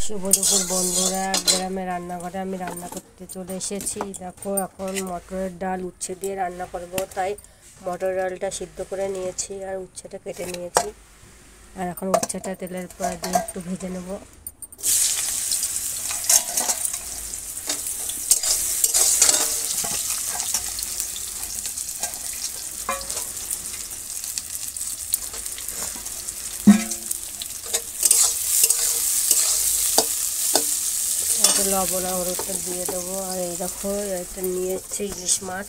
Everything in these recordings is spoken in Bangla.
শুভ দুপুর বন্ধুরা, গ্রামে রান্নাঘরে আমি রান্না করতে চলে এসেছি। দেখো, এখন মটরের ডাল উচ্ছে দিয়ে রান্না করব, তাই মটর ডালটা সিদ্ধ করে নিয়েছি আর উচ্ছেটা কেটে নিয়েছি। আর এখন উচ্ছেটা তেলের পর দিয়ে একটু ভেজে নেব। লবণ আর হলুদটা দিয়ে দেবো। আর এই দেখো, এটা নিয়ে এসেছি ইলিশ মাছ,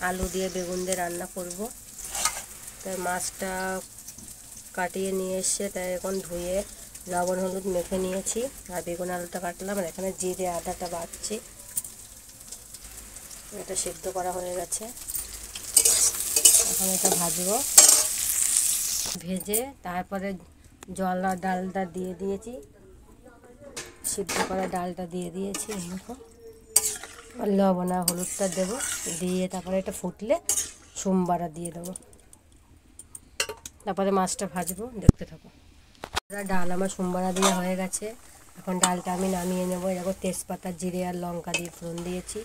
আলু দিয়ে বেগুন দিয়ে রান্না করব। তাই মাছটা কাটিয়ে নিয়ে এসে তাই এখন ধুয়ে লবণ হলুদ মেখে নিয়েছি। আর বেগুন আলুটা কাটলাম। আর এখানে জিরে আদাটা বাটছি। এটা সিদ্ধ করা হয়ে গেছে, এখন এটা ভাজবো। ভেজে তারপরে জল আর ডালটা দিয়ে দিয়েছি, সিদ্ধ করা ডালটা দিয়ে দিয়েছি। দেখো, আর লবণ আর হলুদটা দেবো, দিয়ে তারপরে এটা ফুটলে সোমবারা দিয়ে দেবো। তারপরে মাছটা ভাজবো, দেখতে থাকো। ডাল আমার সোমবারা দিয়ে হয়ে গেছে। এখন ডালটা আমি নামিয়ে নেবো। দেখো, তেজপাতা জিরে আর লঙ্কা দিয়ে ফোড়ন দিয়েছি।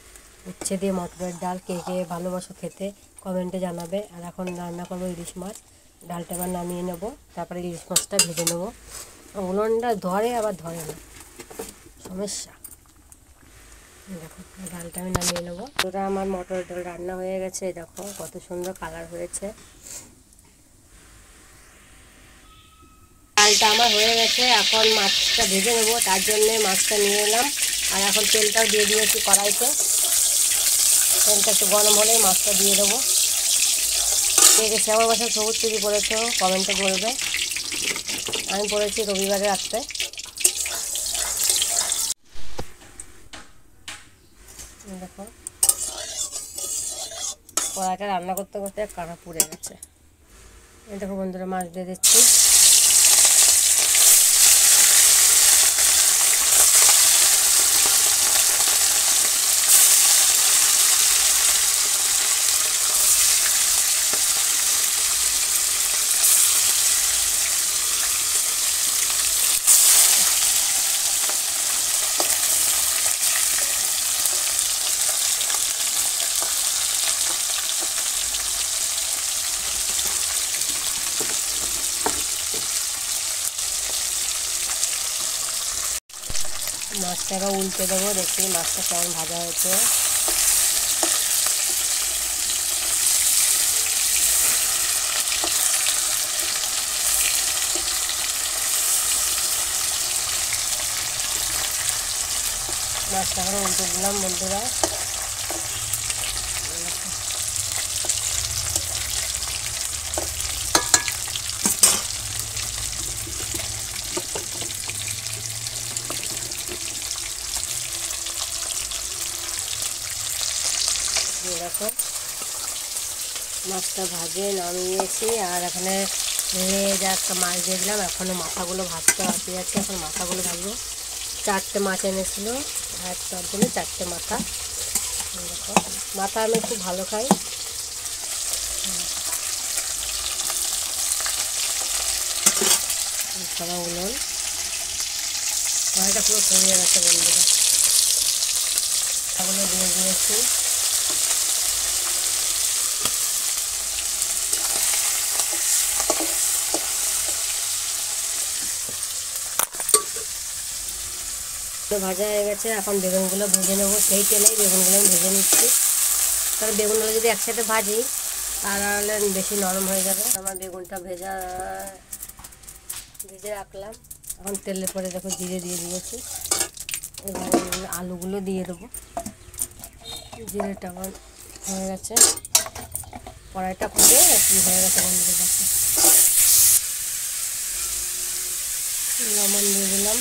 উচ্ছে দিয়ে মটরের ডাল, কে কে ভালোবাসো খেতে কমেন্টে জানাবে। আর এখন রান্না করবো ইলিশ মাছ। ডালটা আবার নামিয়ে নেবো, তারপরে ইলিশ মাছটা ভেজে নেবো। উনুনটা ধরে আবার ধরে না, সমস্যা। দেখো, ডালটা আমি নামিয়ে নেবো। ওটা আমার মটর ডাল রান্না হয়ে গেছে। দেখো কত সুন্দর কালার হয়েছে। ডালটা আমার হয়ে গেছে, এখন মাছটা ভেজে নেবো। তার জন্যে মাছটা নিয়ে এলাম। আর এখন তেলটাও দিয়ে দিয়েছি কড়াইতে। তেলটা একটু গরম হলেই মাছটা দিয়ে দেবো। কে কে শ্যামা মাছের সবুজ চুরি পড়েছো কমেন্টে বলবে। আমি পড়েছি রবিবারে রাত্রে। দেখো, কড়াইটা রান্না করতে করতে কাঁটা পুড়ে গেছে। এই দেখো বন্ধুরা, মাছ দিয়ে দিচ্ছি। মাছটাকে উল্টে দেবো, দেখি মাছটা কেমন ভাজা হয়েছে। মাছটা করে উল্টে দিলাম বন্ধুরা। দেখো, মাছটা ভাজে নামিয়েছি। আর এখানে লেজ একটা মাছ দিয়ে দিলাম। এখনও মাথাগুলো ভাজতে বাকি আছে, এখন মাথাগুলো ভাজবো। 4টে মাছ এনেছিল, আর তার জন্য 4টে মাথা। দেখো, মাথা আমি খুব ভালো খাই। সারা উনুন মাছটা পুরো ছড়িয়ে গেছে বন্ধুরা। মাথাগুলো দিয়ে দিয়েছি। ভাজা হয়ে গেছে, এখন বেগুনগুলো ভেজে নেবো। সেই তেলেই বেগুনগুলো আমি ভেজে নিচ্ছি। তাহলে বেগুনগুলো যদি একসাথে ভাজি তাহলে বেশি নরম হয়ে যাবে। আমার বেগুনটা ভেজে রাখলাম। এখন তেলের পরে দেখো জিরে দিয়ে দিয়েছি। এবারে আলুগুলো দিয়ে দেবো। জিরেটা আমার হয়ে গেছে, কড়াইটা খুলে কি হয়ে গেছে বন্ধুদের কাছে। লবণ দিয়ে দিলাম।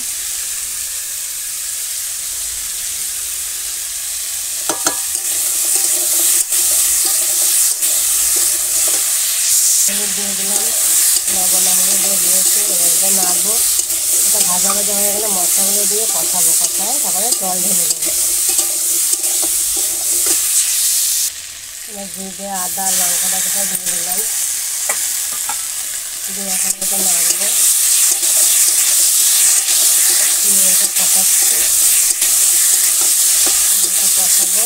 হলুদ দিয়ে দিলাম, লবণ হলুদ দিয়েছি। এটা নাড়বো। এটা ভাজা ভাজা হয়ে গেলে মশলাগুলো দিয়ে কষাবো। কষায় তারপরে জল ঢেলে দেবো। এবার জিরে আদা লঙ্কা বাটাটা দিয়ে দিলাম। দিয়ে এখন এটা নাড়বো। এটা কষাচ্ছি, কষাবো।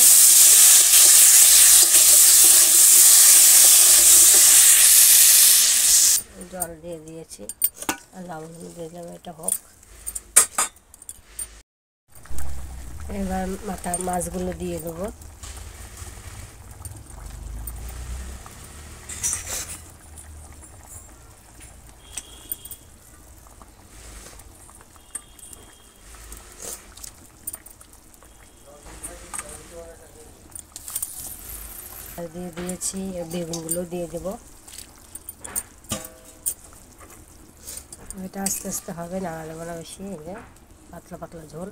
জল দিয়ে দিয়েছি আর লবণ দিয়ে দিলাম, এটা হোক। এবার মাছগুলো দিয়ে দেবো। দিয়ে দিয়েছি, বেগুনগুলো দিয়ে দেবো। এটা আস্তে আস্তে হবে, নাড়ালে না বেশি, এই যে পাতলা পাতলা ঝোল।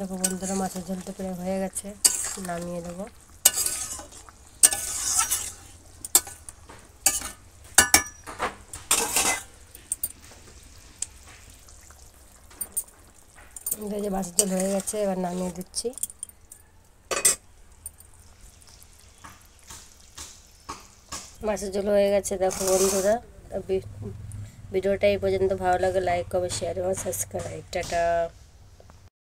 দেখো বন্ধুরা, মাছের ঝোলটা প্রায় হয়ে গেছে, নামিয়ে দেবো। যে মাছের ঝোল হয়ে গেছে, এবার নামিয়ে দিচ্ছি। মাছের ঝোল হয়ে গেছে। দেখো বন্ধুরা, ভিডিওটা এই পর্যন্ত ভালো লাগে লাইক, কমেন্ট, শেয়ার এবং সাবস্ক্রাইব। টাটা।